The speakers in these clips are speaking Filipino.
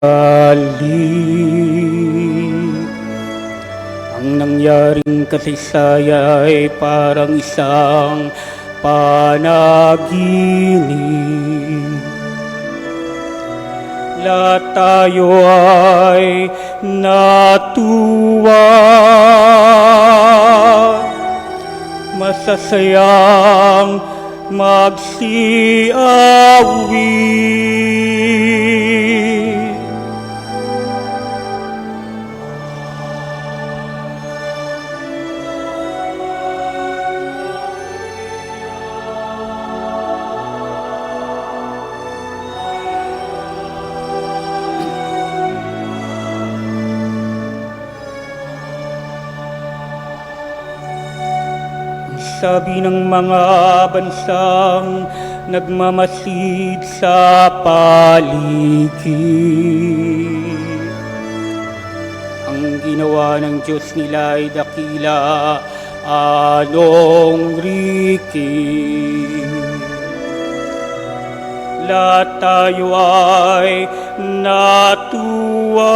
Ang nangyaring kasaysayan ay parang isang panaginip. Lahat tayo ay natuwa, masasayang magsiawi. Sabi ng mga bansang nagmamasid sa paligid, ang ginawa ng Diyos nila ay dakila, anong riki. Lahat tayo ay natuwa,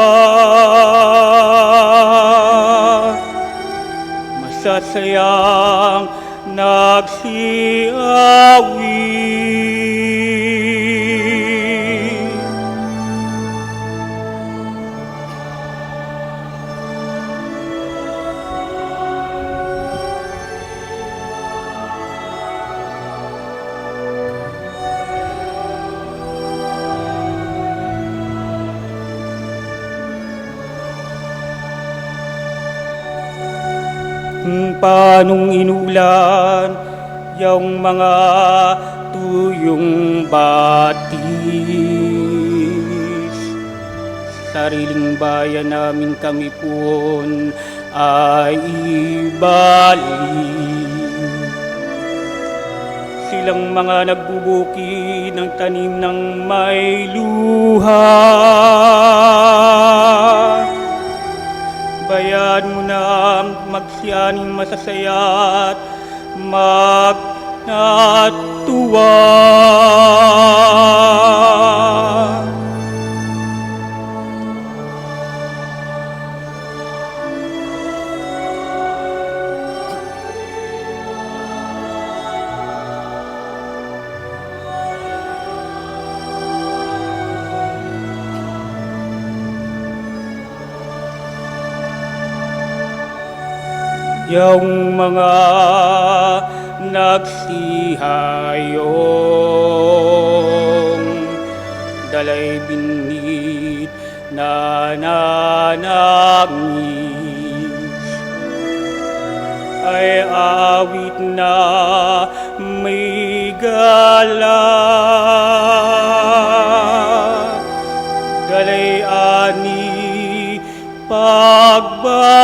masasayang nagsiawi. Paanong inulan yung mga tuyong batis, sariling bayan namin kami pun ay ibalik. Silang mga nagbubuki ng tanim ng may luha, bayad mo na magsiyaning masasaya't magnatuwa. Yung mga nagsihayong dalay binit na nanangis, ay awit na may gala, dalay ani pagbalik.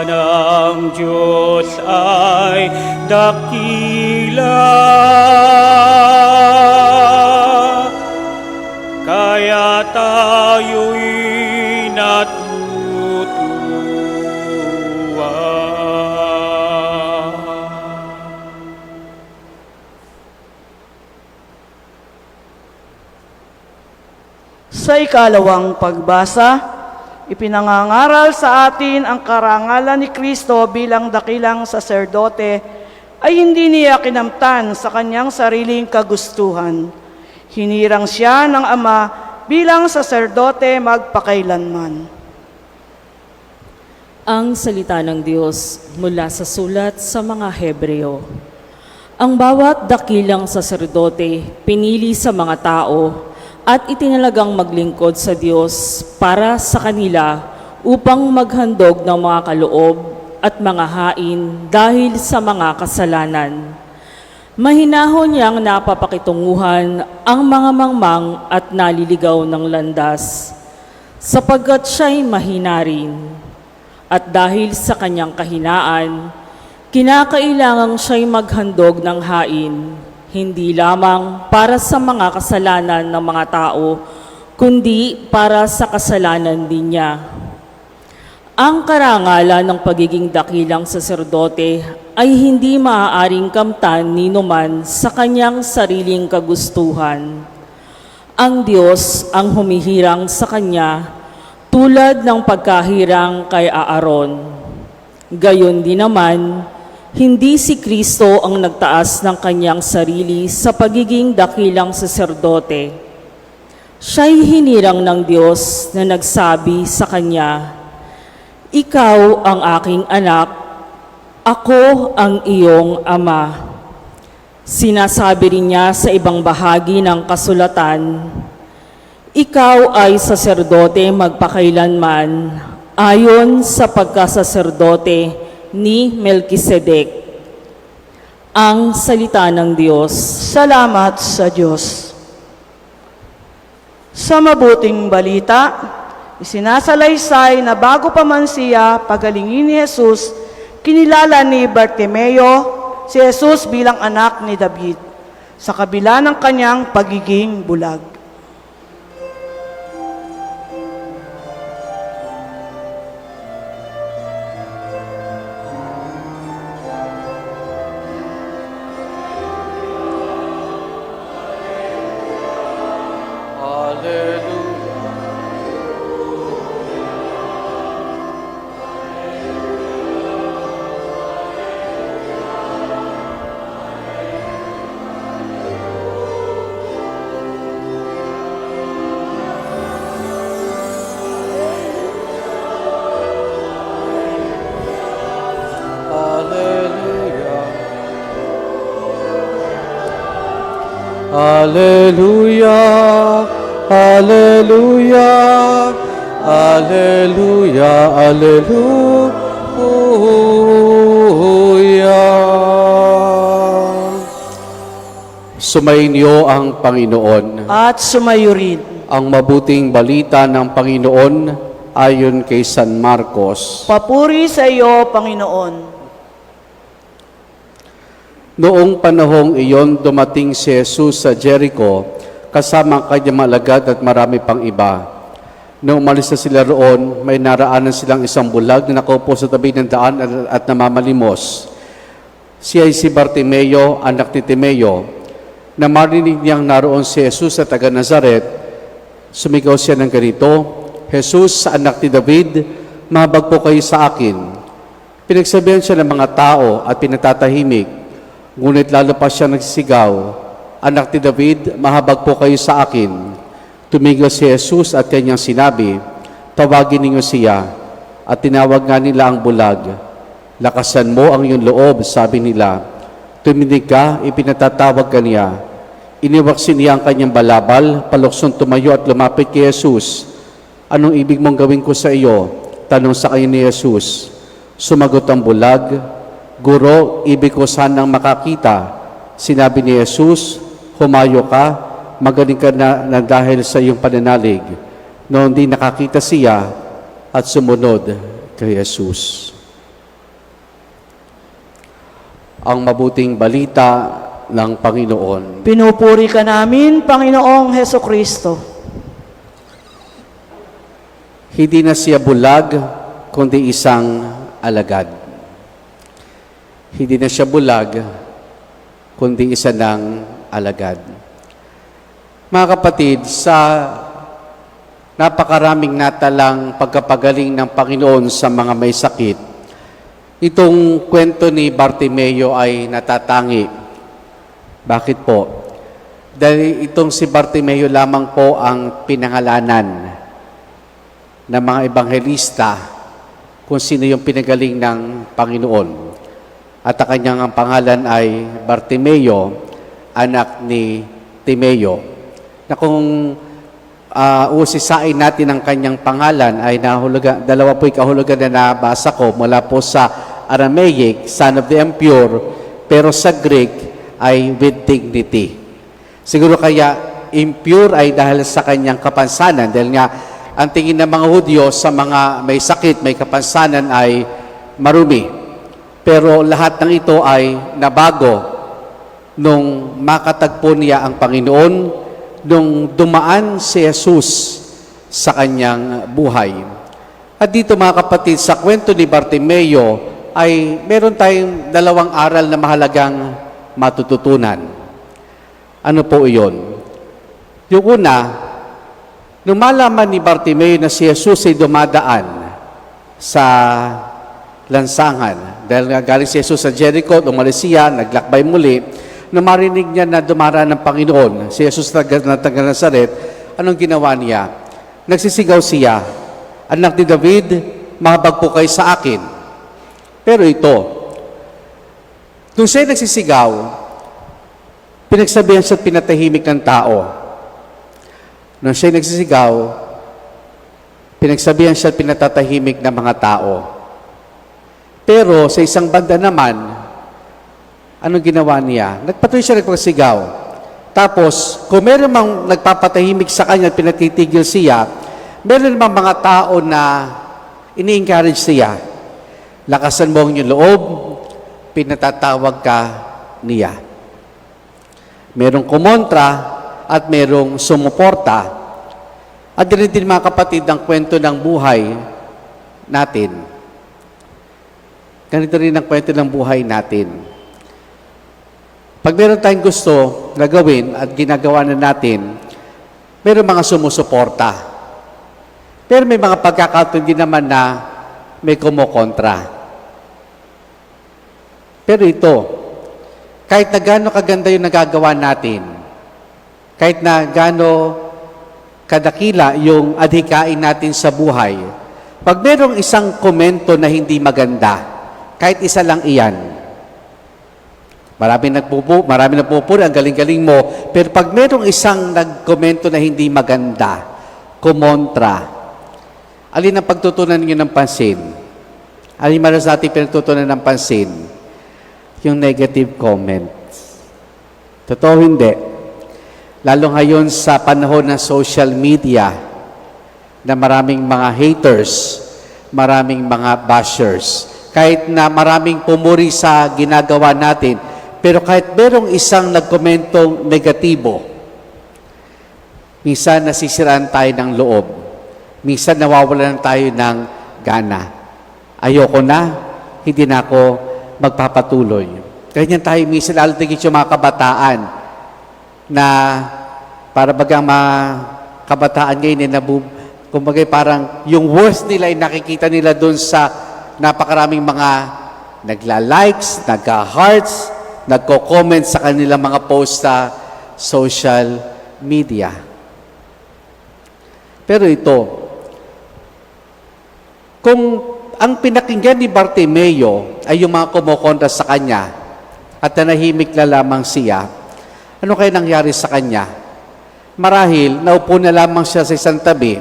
Ng Diyos ay dakila, kaya tayo'y natutuwa. Sa ikalawang pagbasa, ipinangangaral sa atin ang karangalan ni Kristo bilang dakilang saserdote ay hindi niya kinamtan sa kanyang sariling kagustuhan. Hinirang siya ng Ama bilang saserdote magpakailanman. Ang salita ng Diyos mula sa sulat sa mga Hebreo. Ang bawat dakilang saserdote pinili sa mga tao at itinalagang maglingkod sa Diyos para sa kanila upang maghandog ng mga kaloob at mga hain dahil sa mga kasalanan. Mahinahon niyang napapakitunguhan ang mga mangmang at naliligaw ng landas. sapagkat siya'y mahina rin. At dahil sa kanyang kahinaan, kinakailangang siya'y maghandog ng hain, hindi lamang para sa mga kasalanan ng mga tao, kundi para sa kasalanan din niya. Ang karangalan ng pagiging dakilang saserdote ay hindi maaaring kamtan ni numan sa kanyang sariling kagustuhan. Ang Diyos ang humihirang sa kanya tulad ng pagkahirang kay Aaron. Gayon din naman, hindi si Kristo ang nagtaas ng kanyang sarili sa pagiging dakilang saserdote. Siya'y hinirang ng Diyos na nagsabi sa kanya, "Ikaw ang aking anak, ako ang iyong ama." Sinasabi rin niya sa ibang bahagi ng kasulatan, "Ikaw ay saserdote magpakailanman, ayon sa pagkasaserdote ni Melkisedek." Ang salita ng Diyos. Salamat sa Diyos. Sa mabuting balita, isinasalaysay na bago pa man siya pagalingin ni Jesus, kinilala ni Bartimeo si Jesus bilang anak ni David, sa kabila ng kanyang pagiging bulag. Hallelujah, hallelujah, hallelujah, hallelujah. Sumainyo ang Panginoon. At sumayo rin. Ang mabuting balita ng Panginoon ayon kay San Marcos. Papuri sa iyo, Panginoon. Noong panahong iyon, dumating si Jesus sa Jericho kasama ang kanyang mga alagad at marami pang iba. Noong umalis na sila roon, may naraanan silang isang bulag na nakaupo sa tabi ng daan at namamalimos. Siya ay si Bartimeo, anak ni Timeo. Na marinig niyang naroon si Jesus sa taga Nazaret, sumigaw siya ng ganito, "Jesus, anak ni David, mahabag po kayo sa akin." Pinagsabihan siya ng mga tao at pinatatahimik. Ngunit lalo pa siya nagsisigaw, "Anak ni David, mahabag po kayo sa akin." Tumigil si Jesus at kanyang sinabi, "Tawagin ninyo siya." At tinawag nga nila ang bulag. "Lakasan mo ang iyong loob," sabi nila. Tuminig ka, ipinatatawag ka niya. Iniwaksin niya ang kanyang balabal, paluksong tumayo at lumapit kay Jesus. "Anong ibig mong gawin ko sa iyo?" Tanong sa kanya ni Jesus. Sumagot ang bulag, "Guro, ibig ko sanang makakita." Sinabi ni Jesus, "Humayo ka, magaling ka na dahil sa iyong pananalig." Noon din nakakita siya at sumunod kay Jesus. Ang mabuting balita ng Panginoon. Pinupuri ka namin, Panginoong Heso Kristo. Hindi na siya bulag, kundi isang alagad. Hindi na siya bulag, kundi isa ng alagad. Mga kapatid, sa napakaraming natalang pagkapagaling ng Panginoon sa mga may sakit, itong kwento ni Bartimeo ay natatangi. Bakit po? Dahil itong si Bartimeo lamang po ang pinangalanan ng mga ebanghelista kung sino yung pinagaling ng Panginoon. At ang kanyang pangalan ay Bartimeo, anak ni Timeo. Na kung usisain natin ang kanyang pangalan ay nahulugan, dalawa po ikahulugan na nabasa ko mula po sa Aramaic, son of the impure, pero sa Greek ay with dignity. Siguro kaya impure ay dahil sa kanyang kapansanan, dahil nga ang tingin ng mga Hudyo sa mga may sakit, may kapansanan ay marumi. Pero lahat ng ito ay nabago nung makatagpo niya ang Panginoon, nung dumaan si Jesus sa kanyang buhay. At dito mga kapatid, sa kwento ni Bartimeo ay meron tayong dalawang aral na mahalagang matututunan. Ano po iyon? Yung una, nung malaman ni Bartimeo na si Jesus ay dumadaan sa lansangan, dahil nga galing si Jesus sa Jericho, umalis siya, naglakbay muli, nung marinig niya na dumaraan ng Panginoon, si Jesus na taga Nazaret, anong ginawa niya? Nagsisigaw siya, "Anak ni David, mahabag po kayo sa akin." Pero ito, nung siya nagsisigaw, pinagsabihan siya at pinatahimik ng tao. Nung siya nagsisigaw, pinagsabihan siya at pinatatahimik ng mga tao. Pero sa isang banda naman, anong ginawa niya? Nagpatuloy siya nagpasigaw. Tapos, kung meron mang nagpapatahimik sa kanya at pinatitigil siya, meron mang mga tao na ini-encourage siya. Lakasan mo ang iyong loob, pinatatawag ka niya. Merong kumontra at merong sumuporta. At din mga kapatid ang kwento ng buhay natin. Ganito rin ang kwento ng buhay natin. Pag meron tayong gusto na gawin at ginagawa na natin, meron mga sumusuporta. Pero may mga pagkakataon din naman na may kumukontra. Pero ito, kahit na gaano kaganda yung nagagawa natin, kahit na gaano kadakila yung adhikain natin sa buhay, pag merong isang komento na hindi maganda, kahit isa lang iyan, marami nagpupuri, ang galing-galing mo, pero pag merong isang nagkomento na hindi maganda, kumontra, alin ang pagtutunan niyo ng pansin? Alin maras natin pinagtutunan ng pansin? Yung negative comments. Totoo hindi. Lalo ngayon sa panahon ng social media na maraming mga haters, maraming mga bashers. Kahit na maraming pumuri sa ginagawa natin, pero kahit merong isang nagkomentong negatibo, minsan nasisiraan tayo ng loob. Minsan nawawalan tayo ng gana. Ayoko na, hindi na ako magpapatuloy. Ganyan tayo minsan, lalo tigit yung mga kabataan na para bagang mga kabataan ngayon kumbaga parang yung worst nila ay nakikita nila doon sa napakaraming mga nagla-likes, nagka-hearts, nagko-comment sa kanilang mga post sa social media. Pero ito, kung ang pinakinggan ni Bartimeo ay yung mga kumukontra sa kanya at nanahimik na lamang siya, ano kaya nangyari sa kanya? Marahil, naupo na lamang siya sa isang tabi,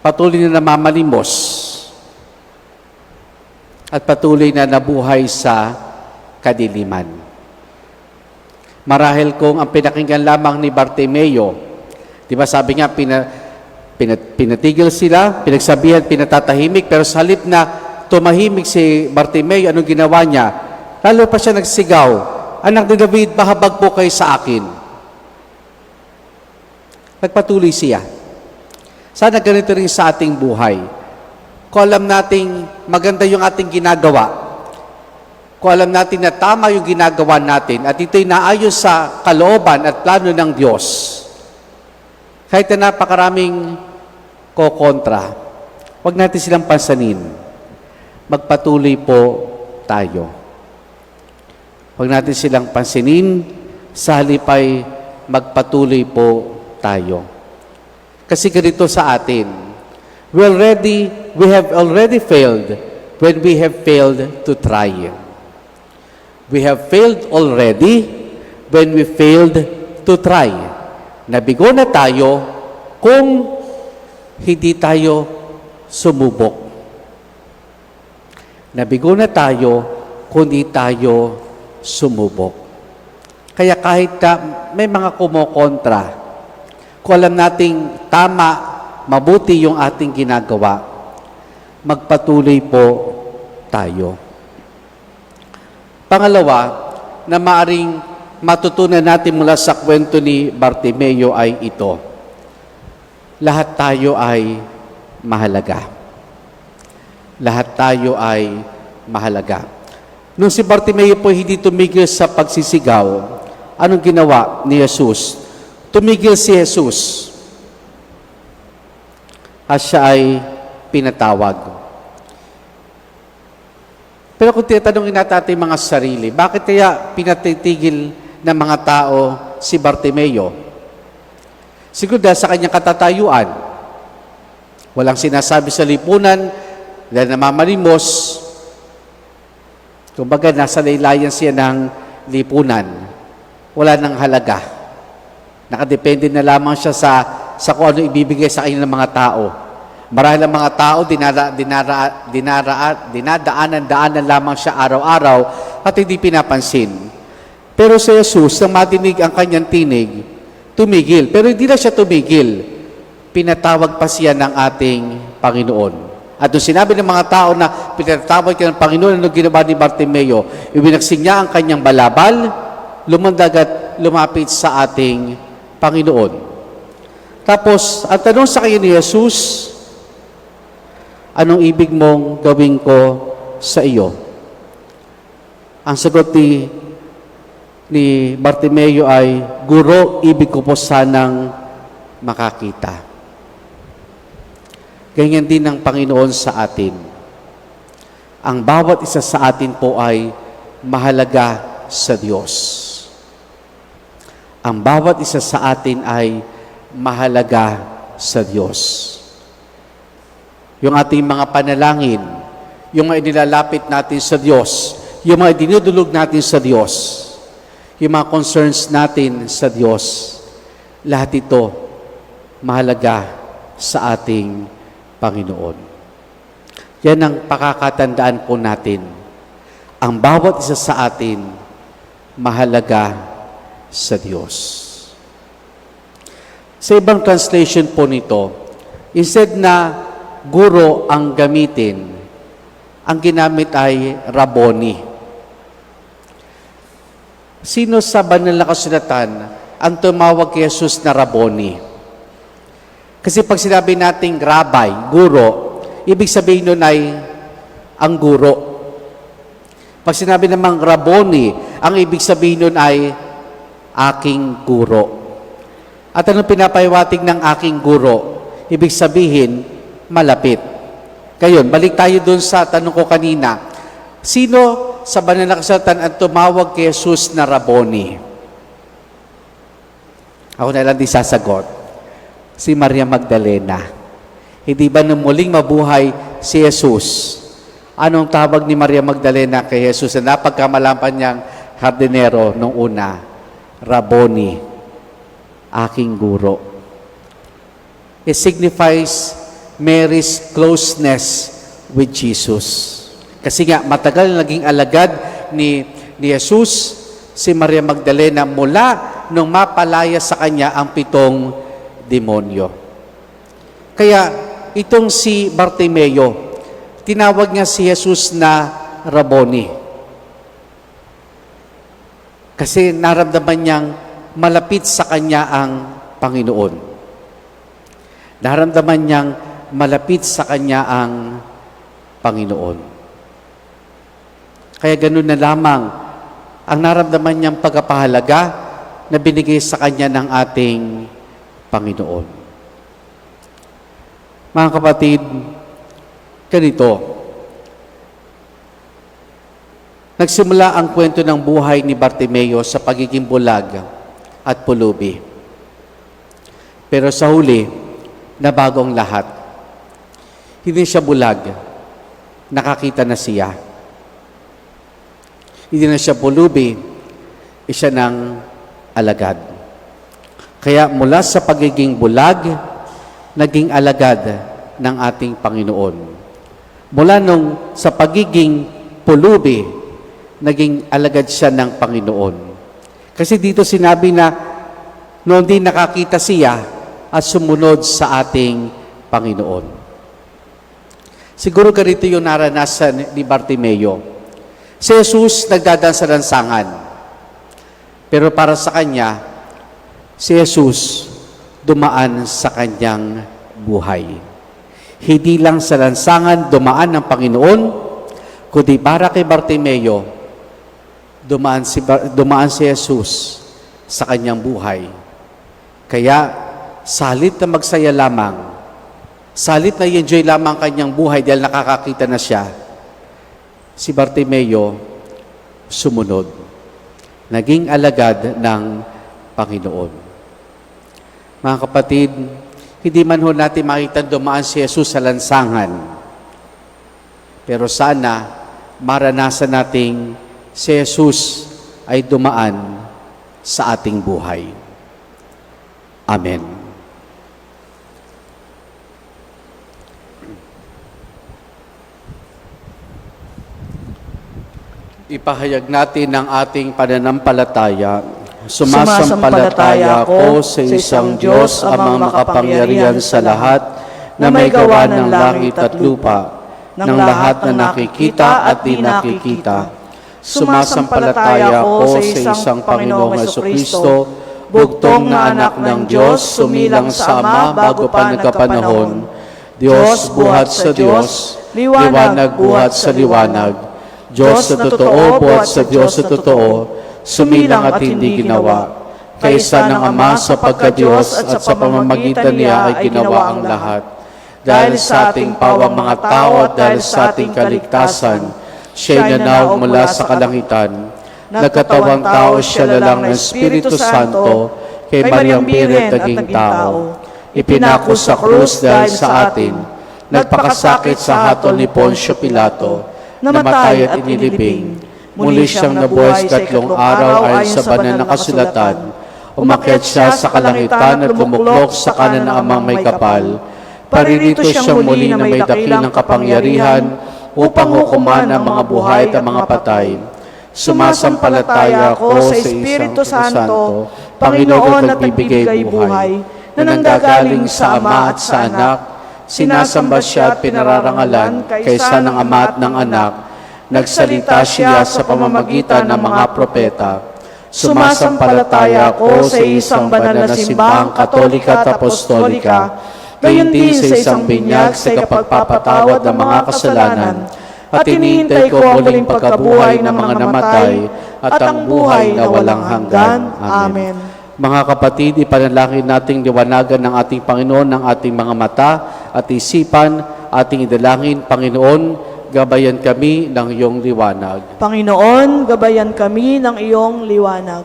patuloy na namamalimos, at patuloy na nabuhay sa kadiliman. Marahil kung ang pinakinggan lamang ni Bartimeo, di ba sabi nga, pinatigil sila, pinagsabihan, pinatatahimik, pero sa halip na tumahimik si Bartimeo, anong ginawa niya? Lalo pa siya nagsigaw, "Anak ni David, mahabag po kayo sa akin." Nagpatuloy siya. Sana ganito rin sa ating buhay. Kung alam nating maganda yung ating ginagawa, kung alam natin na tama yung ginagawa natin, at ito'y naayos sa kalooban at plano ng Diyos, kahit na napakaraming kokontra, huwag natin silang pansanin. Magpatuloy po tayo. Huwag natin silang pansinin, sa halip ay magpatuloy po tayo. Kasi ganito sa atin, we have already failed when we have failed to try. We have failed already when we failed to try. Nabigo na tayo kung hindi tayo sumubok. Nabigo na tayo kung hindi tayo sumubok. Kaya kahit may mga kumokontra, kung alam nating tama mabuti yung ating ginagawa, magpatuloy po tayo. Pangalawa, na maaring matutunan natin mula sa kwento ni Bartimeo ay ito. Lahat tayo ay mahalaga. Lahat tayo ay mahalaga. Nung si Bartimeo po hindi tumigil sa pagsisigaw, anong ginawa ni Jesus? Tumigil si Jesus. At siya ay pinatawag. Pero kung tinatanungin natin ating mga sarili, bakit kaya pinatitigil ng mga tao si Bartimeo? Siguro dahil sa kanyang katatayuan. Walang sinasabi sa lipunan, dahil namamalimos. Kumbaga, nasa laylayan siya ng lipunan. Wala nang halaga. Nakadepende na lamang siya sa kung ano ibibigay sa kanya ng mga tao. Marahil ang mga tao, dinadaanan lamang siya araw-araw at hindi pinapansin. Pero si Jesus, nang madinig ang kanyang tinig, tumigil. Pero hindi na siya tumigil. Pinatawag pa siya ng ating Panginoon. At nung sinabi ng mga tao na pinatawag ka ng Panginoon, ano ginawa ni Bartimeo? Ibinagsing niya ang kanyang balabal, lumandag at lumapit sa ating Panginoon. Tapos, ang tanong sa kanya ni Jesus, anong ibig mong gawin ko sa iyo? Ang sagot ni Bartimeo ay, Guro, ibig ko po sanang makakita. Ganyan din ang Panginoon sa atin. Ang bawat isa sa atin po ay mahalaga sa Diyos. Ang bawat isa sa atin ay mahalaga sa Diyos. Yung ating mga panalangin, yung mga inilalapit natin sa Diyos, yung mga dinudulog natin sa Diyos, yung mga concerns natin sa Diyos, lahat ito mahalaga sa ating Panginoon. Yan ang pakakatandaan po natin. Ang bawat isa sa atin mahalaga sa Diyos. Sa ibang translation po nito, instead na guro ang gamitin, ang ginamit ay Rabboni. Sino sa banal na kasulatan ang tumawag kay Jesus na Rabboni? Kasi pag sinabi nating rabbi, guro, ibig sabihin nun ay ang guro. Pag sinabi namang Rabboni, ang ibig sabihin nun ay aking guro. At anong pinapahiwatig ng aking guro? Ibig sabihin, malapit. Ngayon, balik tayo dun sa tanong ko kanina. Sino sa banal na kasulatan ang tumawag kay Jesus na Rabboni? Ako na lang di sasagot. Si Maria Magdalena. Hindi ba nung muling mabuhay si Jesus? Anong tawag ni Maria Magdalena kay Jesus na napagkamalampan niyang hardinero nung una? Rabboni, aking guro. It signifies Mary's closeness with Jesus. Kasi nga, matagal naging alagad ni Jesus, si Maria Magdalena, mula nung mapalaya sa kanya ang 7 demonyo. Kaya, itong si Bartimeo, tinawag niya si Jesus na Rabboni. Kasi naramdaman niyang malapit sa kanya ang Panginoon. Naramdaman niyang malapit sa kanya ang Panginoon. Kaya ganun na lamang ang naramdaman niyang pagpapahalaga na binigay sa kanya ng ating Panginoon. Mga kapatid, ganito. Nagsimula ang kwento ng buhay ni Bartimeo sa pagiging bulag at pulubi. Pero sa huli, nabago ang lahat. Hindi siya bulag, nakakita na siya. Hindi na siya pulubi, siya ng alagad. Kaya mula sa pagiging bulag, naging alagad ng ating Panginoon. Mula nung sa pagiging pulubi, naging alagad siya ng Panginoon. Kasi dito sinabi na noon din nakakita siya at sumunod sa ating Panginoon. Siguro ganito yung naranasan ni Bartimeo. Si Jesus nagdadaan sa lansangan. Pero para sa kanya, si Jesus dumaan sa kanyang buhay. Hindi lang sa lansangan dumaan ng Panginoon, kundi para kay Bartimeo, dumaan si Jesus sa kanyang buhay. Kaya, salit na magsaya lamang, salit na i-enjoy lamang kanyang buhay dahil nakakakita na siya, si Bartimeo sumunod. Naging alagad ng Panginoon. Mga kapatid, hindi man ho natin makita dumaan si Jesus sa lansangan. Pero sana maranasan nating si Jesus ay dumaan sa ating buhay. Amen. Ipahayag natin ang ating pananampalataya. Sumasampalataya ako sa isang Diyos, amang makapangyarihan sa lahat, na may gawa ng langit at lupa, ng lahat na nakikita at di nakikita. Sumasampalataya ako sa isang Panginoong Jesucristo, bugtong na anak ng Diyos, sumilang sa Ama bago pa nagkapanahon. Diyos buhat sa Diyos, liwanag buhat sa liwanag. Diyos na totoo buhat sa Diyos na totoo, sumilang at hindi ginawa. Kaysa ng Ama sa pagka-Diyos at sa pamamagitan niya ay ginawa ang lahat. Dahil sa ating pawang mga tao at dahil sa ating kaligtasan, siya'y nanaog mula sa kalangitan. Nagkatawang tao siya lalang ng Espiritu Santo, kay Mariang Biret naging tao. Ipinako sa krus dahil sa atin, nagpakasakit sa hatol ni Poncio Pilato, namatay at inilibing. Muli siyang nabuhay sa 3 araw ayon sa banal na kasulatan. Umakyat siya sa kalangitan at lumuklok sa kanan ng Amang may kapal. Paririto siyang muli na may dakilang kapangyarihan upang hukuman ang mga buhay at ang mga patay. Sumasampalataya ako sa Espiritu Santo, Panginoon at nagbibigay buhay, na nanggagaling sa Ama at sa Anak. Sinasamba siya at pinararangalan kaysa ng Ama at ng Anak. Nagsalita siya sa pamamagitan ng mga propeta. Sumasampalataya ako sa isang banal na simbahang katolika at apostolika, gayon din sa isang binyag sa kapagpapatawad ng mga kasalanan, at hinihintay ko ang muling pagkabuhay ng mga namatay at ang buhay na walang hanggan. Amen. Mga kapatid, ipanalangin nating liwanagan ng ating Panginoon ng ating mga mata at isipan, ating idalangin, Panginoon, gabayan kami ng iyong liwanag. Panginoon, gabayan kami ng iyong liwanag.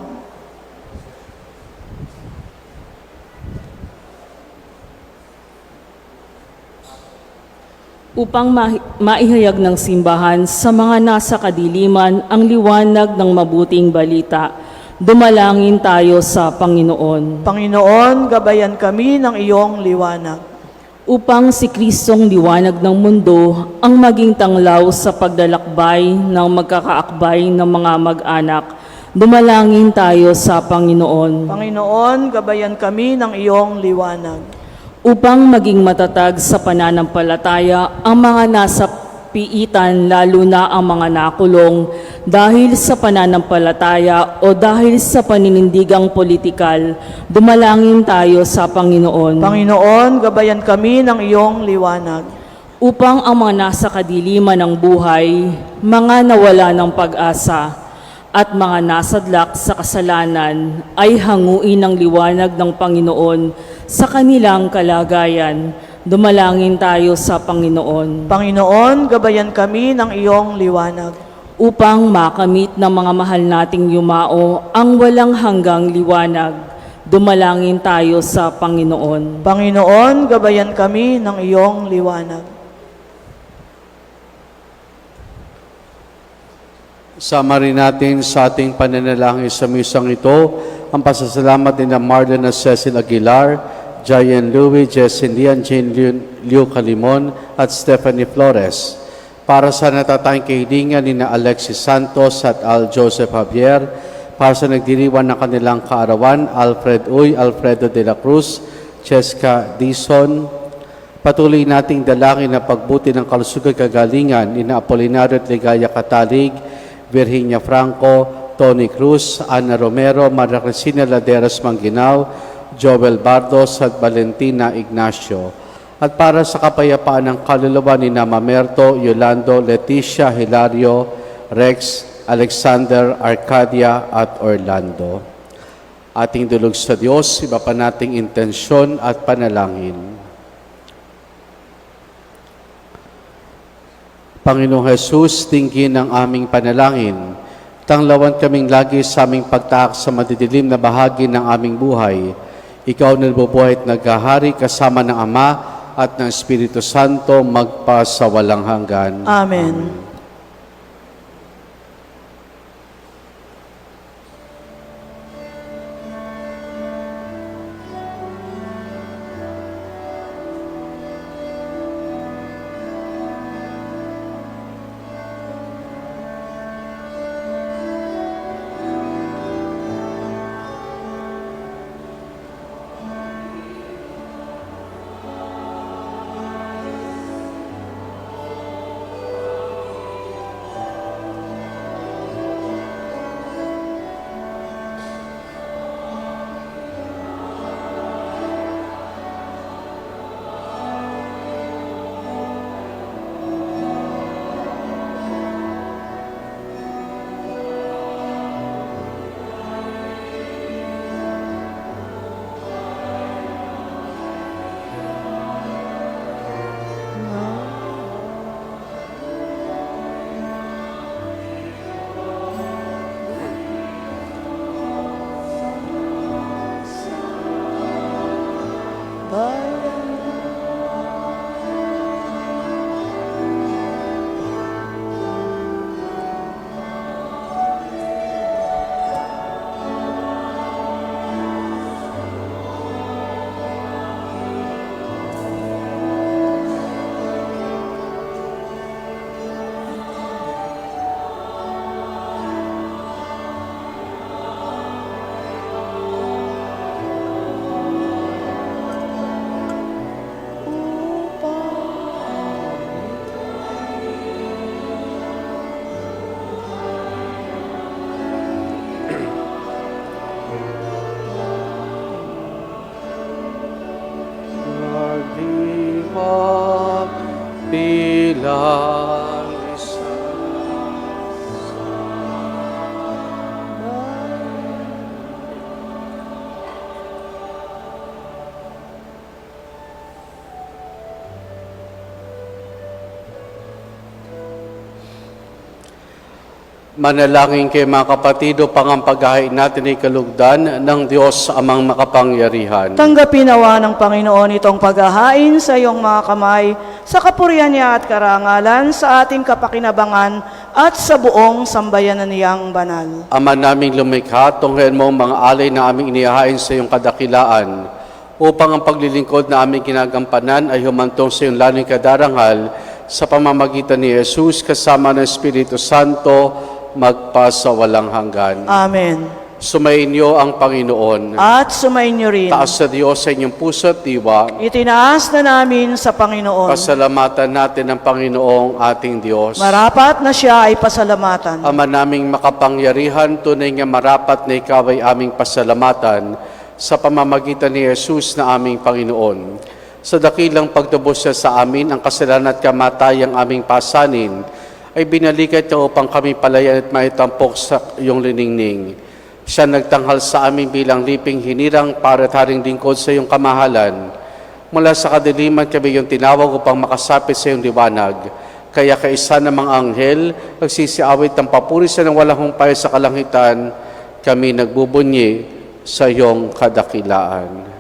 Upang maihayag ng simbahan sa mga nasa kadiliman ang liwanag ng mabuting balita, dumalangin tayo sa Panginoon. Panginoon, gabayan kami ng iyong liwanag. Upang si Kristong liwanag ng mundo ang maging tanglaw sa pagdalakbay ng magkakaakbay ng mga mag-anak, dumalangin tayo sa Panginoon. Panginoon, gabayan kami ng iyong liwanag. Upang maging matatag sa pananampalataya ang mga nasa piitan, lalo na ang mga nakulong dahil sa pananampalataya o dahil sa paninindigang politikal, dumalangin tayo sa Panginoon. Panginoon, gabayan kami ng iyong liwanag. Upang ang mga nasa kadiliman ng buhay, mga nawala ng pag-asa, at mga nasadlak sa kasalanan ay hanguin ng liwanag ng Panginoon sa kanilang kalagayan. Dumalangin tayo sa Panginoon. Panginoon, gabayan kami ng iyong liwanag. Upang makamit ng mga mahal nating yumao ang walang hanggang liwanag, dumalangin tayo sa Panginoon. Panginoon, gabayan kami ng iyong liwanag. Sama rin natin sa ating pananalangin sa misang ito ang pasasalamat ni Marlon Cecil Aguilar, Jayan Louie, Jessin Lian, Jane Liu Calimon at Stephanie Flores. Para sa natatayang kahilingan ni Alexis Santos at Al Joseph Javier, para sa nagdiriwan ng kanilang kaarawan, Alfred Uy, Alfredo de la Cruz, Cheska Dison, Patuloy nating dalangin na pagbuti ng kalusugan kagalingan ni Apolinario at Ligaya Katalig, Virginia Franco, Tony Cruz, Ana Romero, Maria Cristina Laderas Manginao, Joel Bardos at Valentina Ignacio. At para sa kapayapaan ng kaluluwa ni Mamerto, Yolando, Leticia, Hilario, Rex, Alexander, Arcadia at Orlando. Ating dulog sa Diyos, iba pa nating intensyon at panalangin. Panginoong Jesus, tingin ang aming panalangin. Tanglawan kaming lagi sa aming pagtaak sa madidilim na bahagi ng aming buhay. Ikaw na nabubuhay at naghahari kasama ng Ama at ng Espiritu Santo magpa sa walang hanggan. Amen. Bilang isa. Manalangin kayo mga kapatid upang ang paghahain natin ay kalugdan ng Diyos amang makapangyarihan. Tanggapin nawa ng Panginoon itong paghahain sa iyong mga kamay, sa kapurihan niya at karangalan, sa ating kapakinabangan at sa buong sambayanan niyang banal. Ama naming lumikha, tunghayan mo ang mga alay na aming inihahain sa iyong kadakilaan, upang ang paglilingkod na aming ginagampanan ay humantong sa iyong lalong kadaranghal sa pamamagitan ni Jesus kasama ng Espiritu Santo magpa sa walang hanggan. Amen. Sumainyo ang Panginoon. At sumainyo rin. Taas sa Diyos sa inyong puso at diwa. Itinaas na namin sa Panginoon. Pasalamatan natin ang Panginoong ating Diyos. Marapat na siya ay pasalamatan. Ama naming makapangyarihan, tunay nga marapat na ikaw ay aming pasalamatan sa pamamagitan ni Jesus na aming Panginoon. Sa dakilang pagtubos niya sa amin, ang kasalanan at kamatayang aming pasanin, ay binalikat niya upang kami palayan at maitampok sa iyong liningning. Siya nagtanghal sa amin bilang liping hinirang para at haring lingkod sa iyong kamahalan. Mula sa kadiliman kami iyong tinawag upang makasapit sa iyong liwanag. Kaya kaisa ng mga anghel, nagsisiawit ng papuri sa ng walang humpay sa kalangitan, kami nagbubunyi sa iyong kadakilaan.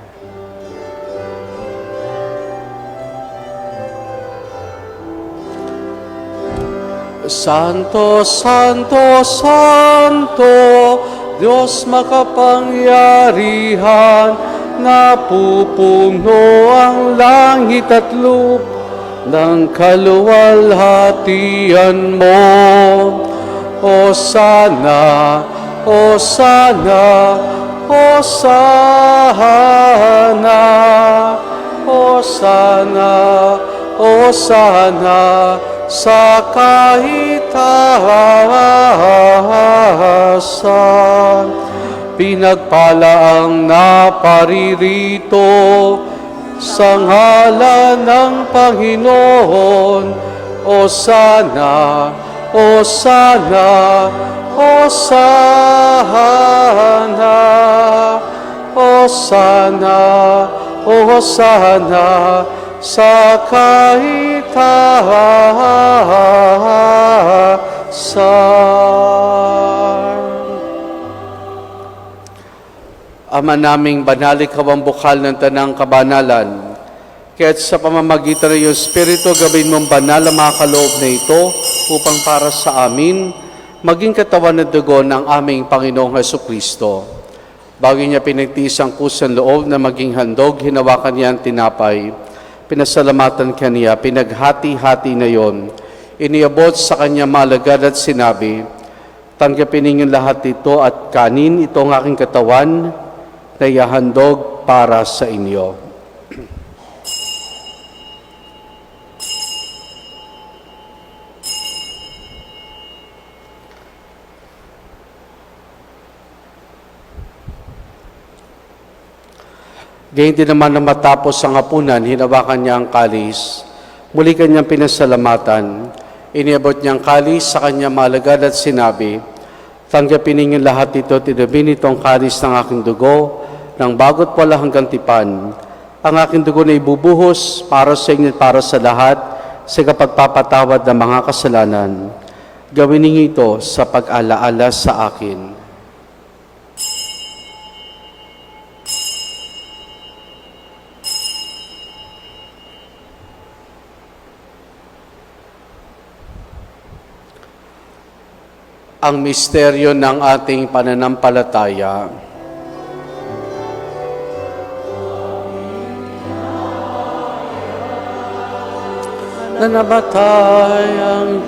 Santo, Santo, Santo, Diyos makapangyarihan, napupuno ang langit at lupa ng kaluwalhatian mo. Hosana, Hosana, Hosana, Hosana, Hosana, sa kaitaasan. Pinagpala ang naparirito sa ngalan ng Panginoon. Hosana, Hosana, Hosana, Hosana, Hosana, sa kaitaasan. Ama naming banal, ikaw ang bukal ng tanang kabanalan. Kaya't sa pamamagitan ng iyong Espiritu, gawin mong banal ang mga kaloob na ito upang para sa amin, maging katawan at dugo ng aming Panginoong Hesukristo. Bago niya pinagtiis ang kusang loob na maging handog, hinawakan niya ang tinapay. Pinasalamatan kaniya, pinaghati-hati na yon. Iniabot sa kanya malagad at sinabi, tanggapin ninyong lahat ito at kanin, ito ang aking katawan na ihahandog para sa inyo. Gayun din naman na matapos ang hapunan, hinawakan niya ang kalis. Muli kanyang pinasalamatan. Iniabot niya ang kalis sa kanya malagad at sinabi, tanggapin ninyo lahat ito, tinabin itong kalis ng aking dugo, ng bago't wala hanggang tipan. Ang aking dugo na ibubuhos para sa inyo at para sa lahat, sa kapagpapatawad ng mga kasalanan. Gawin ninyo ito sa pag-alaala sa akin. Ang misteryo ng ating pananampalataya. Na nabatay ang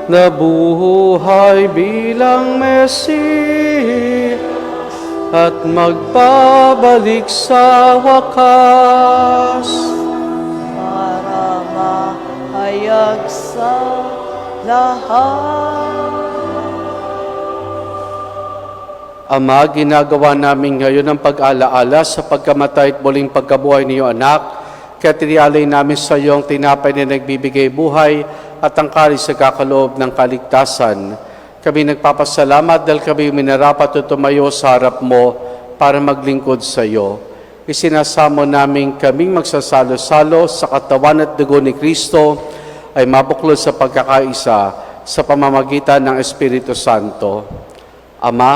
nabuhay bilang Messi at magbabalik sa wakas para mahayag sa lahat. Ama, ginagawa namin ngayon ang pag-alaala sa pagkamatay at muling pagkabuhay ni iyong anak, kaya tinialay namin sa iyong tinapay na nagbibigay buhay at ang kalis sa kakaloob ng kaligtasan. Kami nagpapasalamat dahil kami minarapat at tumayo sa harap mo para maglingkod sa iyo. Isinasamo namin kaming magsasalo-salo sa katawan at dugo ni Kristo ay mabuklod sa pagkakaisa sa pamamagitan ng Espiritu Santo. Ama,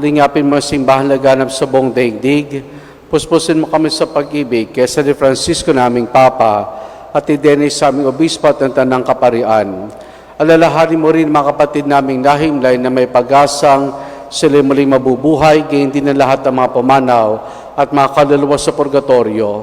lingapin mo ang simbahan laganap sa buong daigdig. Puspusin mo kami sa pag-ibig kay San Francisco naming Papa at i-Dennis sa aming Obispo at ng Tanang Kaparian. Alalahanin mo rin mga kapatid naming nahimlay na may pag-asang sila muling mabubuhay, gayon din ang lahat ng mga pumanaw at mga kaluluwa sa purgatorio.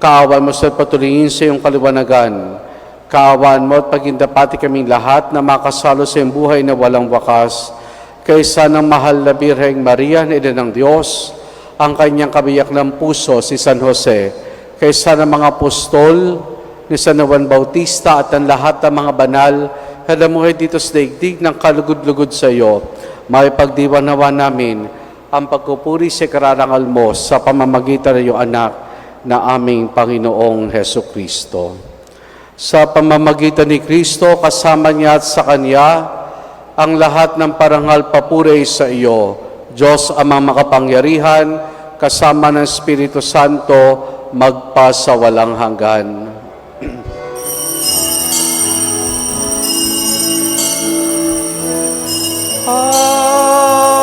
Kaawan mo sa patuloyin sa iyong kaliwanagan. Kaawan mo at pagindapati kaming lahat na makasalo sa iyong buhay na walang wakas. Kaysa ng mahal na Birheng Maria, na ina ng Diyos, ang kanyang kabiyak ng puso, si San Jose, kaysa ng mga apostol, ni San Juan Bautista at ang lahat ng mga banal, halamuhay dito sa daigdig ng kalugod-lugod sa iyo, may pagdiwanawa namin ang pagpupuri sa kararangal mo sa pamamagitan ng iyong anak na aming Panginoong Heso Kristo. Sa pamamagitan ni Kristo, kasama niya at sa Kanya, ang lahat ng parangal papuri sa iyo, Diyos Amang makapangyarihan, kasama ng Espiritu Santo, magpasawalang hanggan.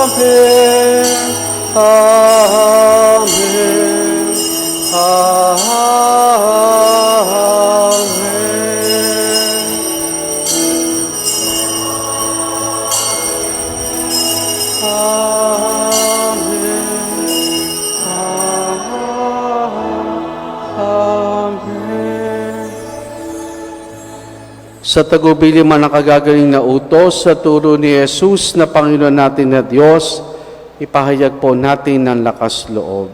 Amen. Amen. Amen. Sa tagubilin man nakagagaling na utos sa turo ni Jesus na Panginoon natin na Diyos, ipahayag po natin ng lakas loob.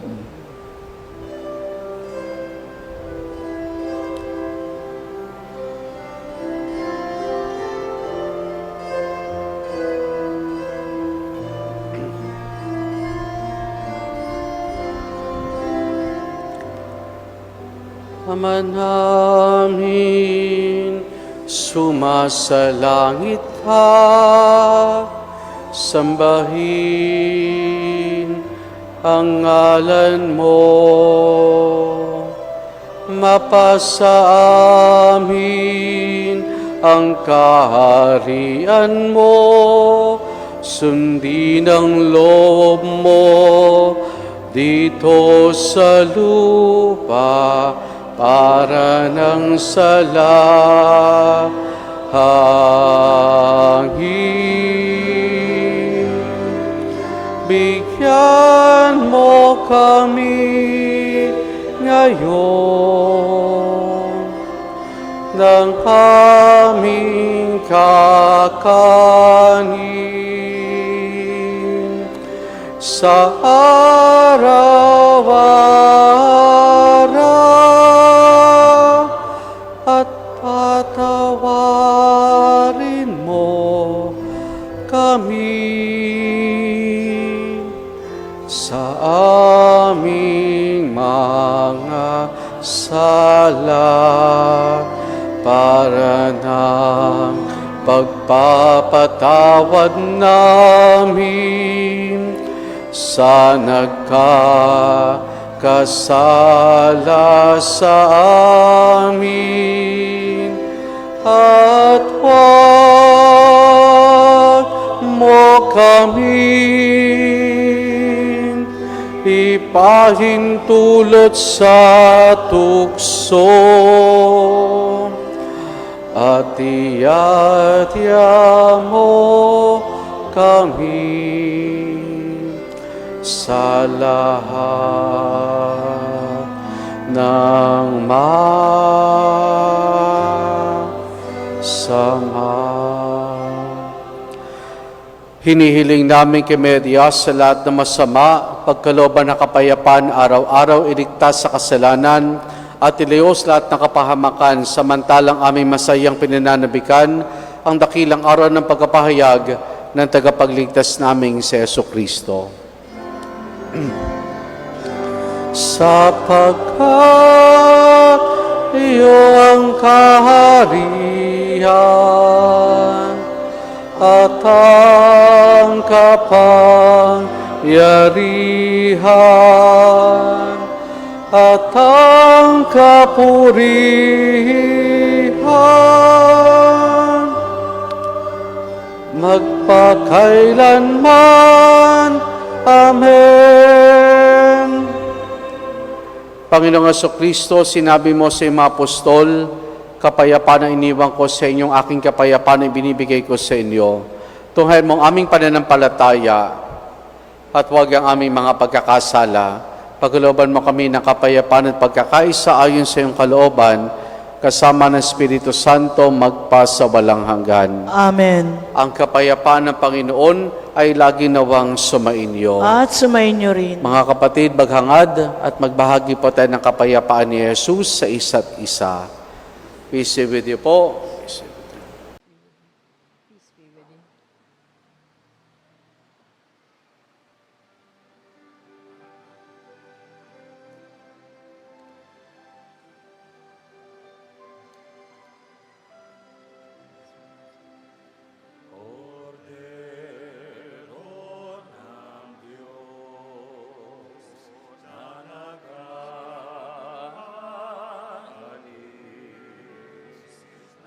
Ama namin, sumasalangit ka, sambahin ang ngalan mo, mapasa amin ang kaharian mo, sundin ang loob mo dito sa lupa para ng salahangin. Bigyan mo kami ngayon ng aming kakanin sa araw-araw at patawarin mo kami sa aming mga sala para ng pagpapatawad namin sa nagkakasala sa amin, at huwag mo kami ipahintulot sa tukso, at iyadya mo kami sa lahat ng masama. Hinihiling namin kay Maria sa lahat ng masama, pagkalooban ng kapayapaan, araw-araw iligtas sa kasalanan, at ilayos lahat ng kapahamakan, samantalang aming masayang pinananabikan ang dakilang araw ng pagkapahayag ng tagapagligtas naming si Jesucristo. Sapagkat iyo ang kaharian at ang kapangyarihan at ang kapurihan magpakailanman. Amen. Panginoong Jesucristo, sinabi mo sa mga apostol, kapayapaan ang iniwan ko sa inyong aking kapayapaan ang binibigay ko sa inyo. Tunghayan mong aming pananampalataya at huwag ang aming mga pagkakasala. Pagkalooban mo kami ng kapayapaan at pagkakaisa ayon sa iyong kalooban, kasama ng Espiritu Santo magpa sa walang hanggan. Amen. Ang kapayapaan ng Panginoon ay lagi nawang sumainyo. At sumainyo rin. Mga kapatid, maghangad at magbahagi po tayo ng kapayapaan ni Jesus sa isa't isa. Peace be with you po.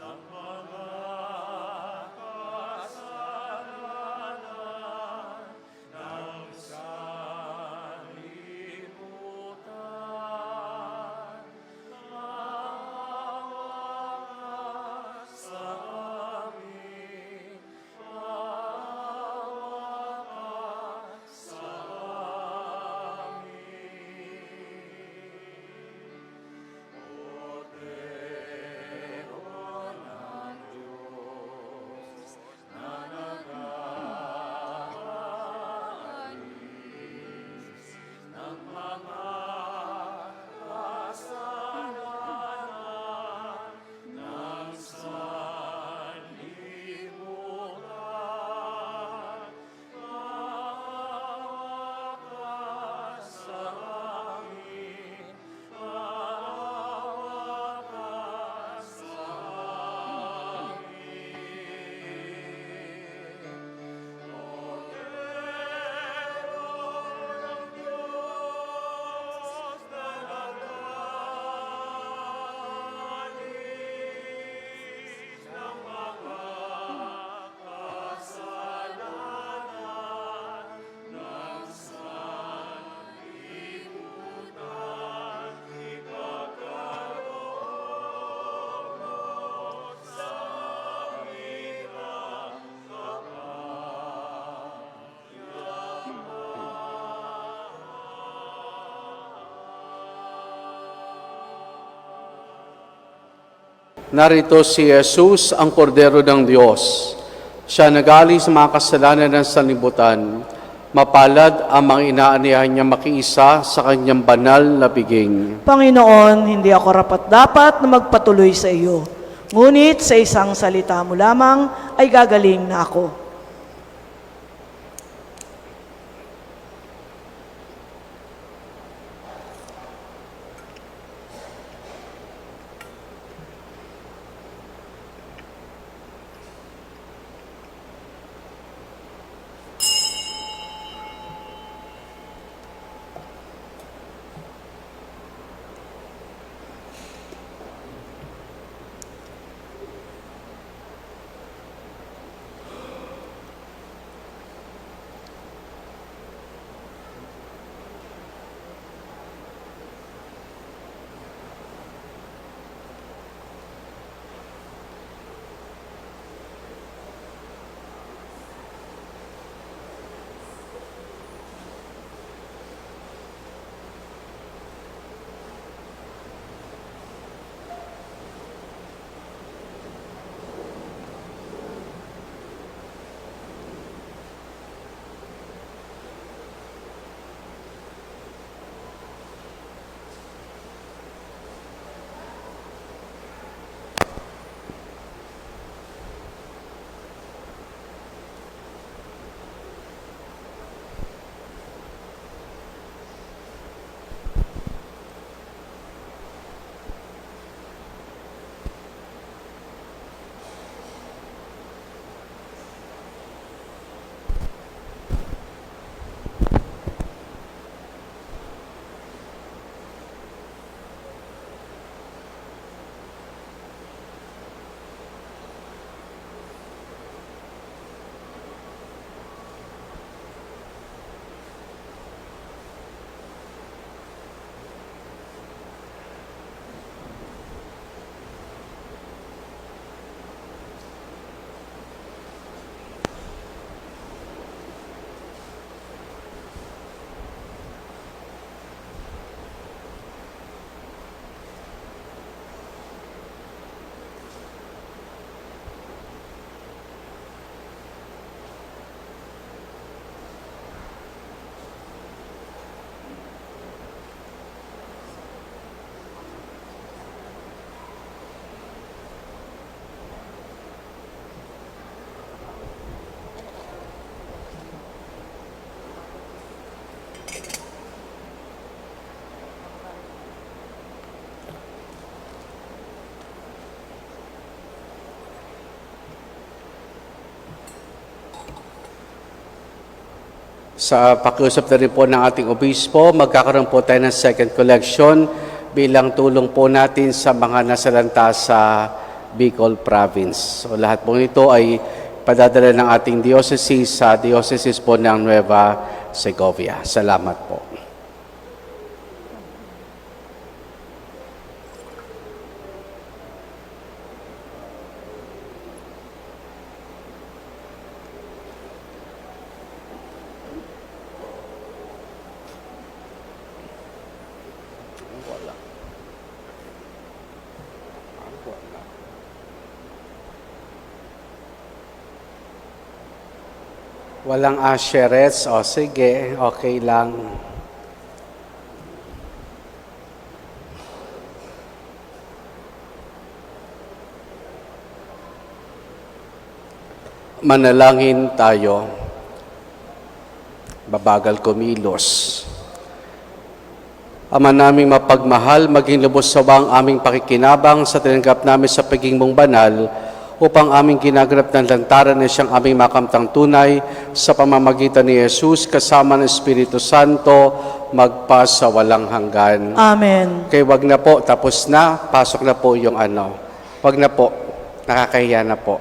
Ang Narito si Jesus, ang kordero ng Diyos. Siya nagaling sa mga kasalanan ng sanlibutan. Mapalad ang mga inaanihan niya makiisa sa kanyang banal na biging. Panginoon, hindi ako rapat-dapat na magpatuloy sa iyo. Ngunit sa isang salita mo lamang ay gagaling na ako. Sa pakiusap na rin po ng ating obispo, magkakaroon po tayo ng second collection bilang tulong po natin sa mga nasalanta sa Bicol Province. So lahat po ito ay padadala ng ating diocese sa diocese po ng Nueva Segovia. Salamat po. Walang asherets. O sige, okay lang. Manalangin tayo. Babagal kumilos. Ama naming mapagmahal, maging lubos sawa ang aming pakikinabang sa tinanggap namin sa pagiging mong banal, upang aming ginaganap ng lantaran na siyang aming makamtang tunay sa pamamagitan ni Jesus kasama ng Espiritu Santo magpa sa walang hanggan. Amen. Kaya wag na po, tapos na, pasok na po yung ano. Wag na po, nakakahiya na po.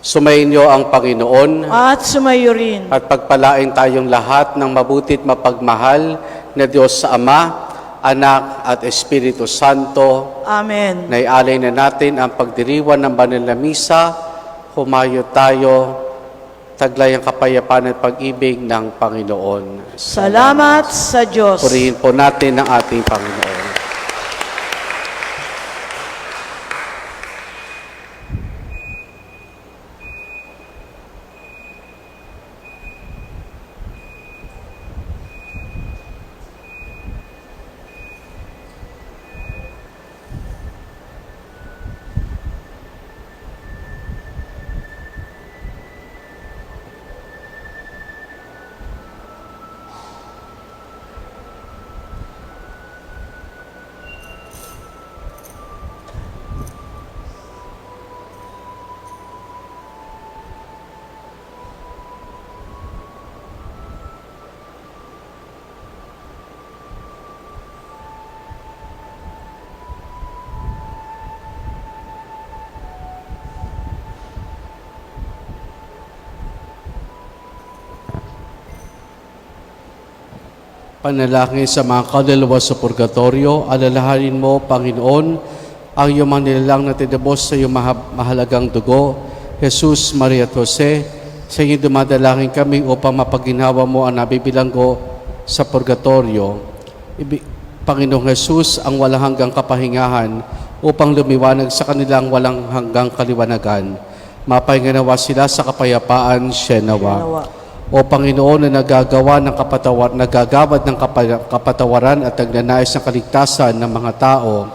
Sumayin niyo ang Panginoon At sumayo rin. at pagpalain tayong lahat ng mabutit mapagmahal na Diyos sa Ama, Anak at Espiritu Santo. Amen. Naialay na natin ang pagdiriwan ng banal na misa. Humayo tayo, taglay ang kapayapaan at pag-ibig ng Panginoon. Salamat sa Diyos. Purihin po natin ang ating Panginoon. Panalangin sa mga kaluluwa sa purgatorio, alalahanin mo, Panginoon, ang iyong mga nilalang na tinubos sa iyong mahalagang dugo, Jesus, Maria at Jose. Sa inyo dumadalangin kami upang mapaginawa mo ang nabibilanggo sa purgatorio. Panginoong Jesus, ang walang hanggang kapahingahan upang lumiwanag sa kanilang walang hanggang kaliwanagan. Mapahinganawa sila sa kapayapaan, Shenawa. O Panginoon na nagagawad ng kapatawaran at nagnanais ng kaligtasan ng mga tao,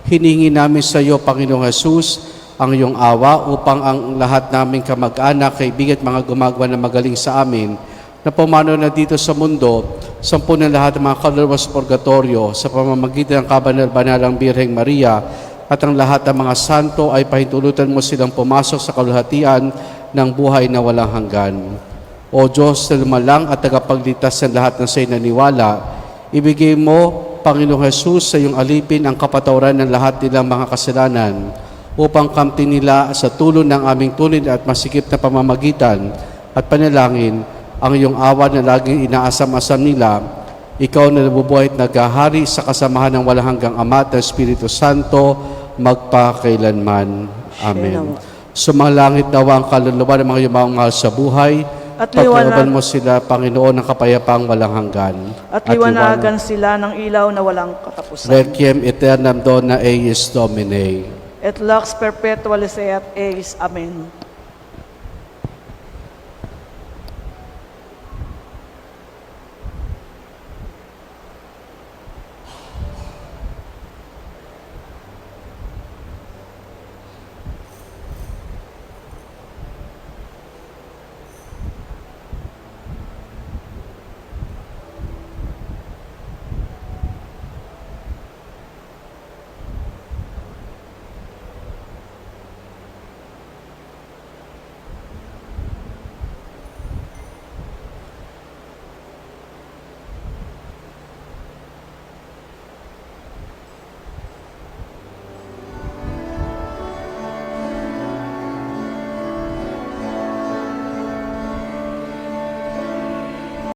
hiningi namin sa iyo, Panginoong Jesus, ang iyong awa upang ang lahat naming kamag-anak, kaibigan at mga gumagawa na magaling sa amin, na pumanaw na dito sa mundo, sampunan lahat ng mga kaluluwa sa purgatorio sa pamamagitan ng kabanal-banalang Birheng Maria at ang lahat ng mga santo ay pahintulutan mo silang pumasok sa kaluhatian ng buhay na walang hanggan. O Diyos na lumalang at tagapagligtas ng lahat ng sa'yo naniwala, ibigay mo, Panginoong Jesus, sa iyong alipin ang kapatawaran ng lahat nilang mga kasalanan upang kamtin nila sa tulong ng aming tunay at masikip na pamamagitan at panalangin ang iyong awa na laging inaasam-asam nila. Ikaw na nabubuhay at naghahari sa kasamahan ng walang hanggang Ama at Espiritu Santo, magpakailanman. Amen. Sumalangit nawa ang kaluluwa ng mga iyong mahal sa buhay, at liwanagan mo sila, Panginoon, ng kapayapaang walang hanggan. At liwanagan sila ng ilaw na walang katapusan. Requiem aeternam dona eius Domine. Et lux perpetua et eis. Amen.